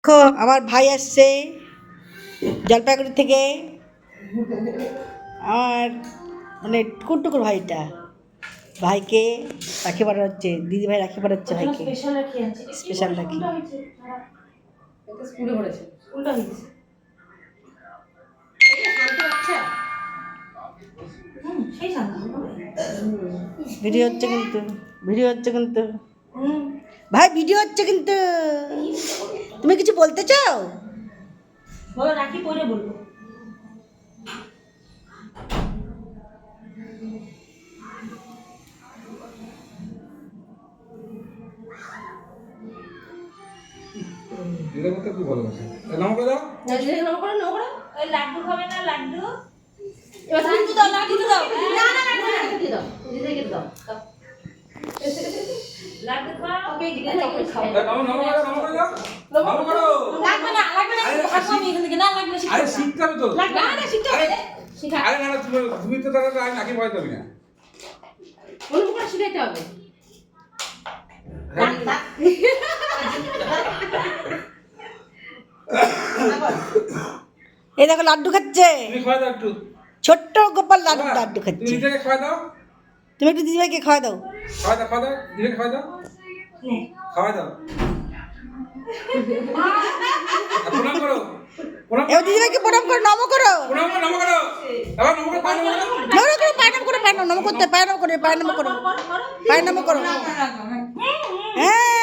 দেখো আমার ভাই আসছে জলপাইগুড়ি থেকে। আমার মানে টুকুর ভাইটা, ভাইকে রাখি পড়া হচ্ছে, দিদি ভাই রাখি পড়াচ্ছে ভাইকে, স্পেশাল রাখি। ভিডিও হচ্ছে কিন্তু, ভিডিও হচ্ছে কিন্তু ভাই, ভিডিও হচ্ছে কিন্তু। তুমি কিছু বলতে চাও? বলো, রাখি পরে বলবো। দিলে মতো খুব ভালোবাসে। নাম করে দাও। ওই লাড্ডু খাবে না, লাড্ডু? এবার লাড্ডু দাও, লাড্ডু দাও। না না লাড্ডু দাও, দিদিকে দাও। লাড্ডু খাও। ওকে দিদিকে খাও। নাম করে দাও। নাম করো। লাগবে না, লাগবে না। খাবো আমি এখান থেকে। না লাগবে না, আরে শিখতে হবে তো। লাগবে না, শিখতে হবে। শিখা। আরে না তুমি তো তাহলে আমি নাকি ভয় দেবি না। অন্য করে শিখাইতে হবে। এই দেখো লাড্ডু খাচ্ছে, তুমি খাওয়া দাও একটু। ছোট্ট গোপাল লাড্ডু লাড্ডু তুমি খাচ্ছে। নিজেকে খাওয়া দাও। তুমি একটু দিদিভাইকে খাওয়া দাও। খাওয়া দাও। নিজেকে খাওয়া দাও। খাওয়া দাও। প্রণাম করো। এবার দিদিভাইকে প্রণাম করো, নম করো। প্রণাম করো। আবার নম করো, পায় নম করো। নম করো, পায় নম করো, পায় নম করতে, পায় নম করো, পায় নম করো, পায় নম করো। হ্যাঁ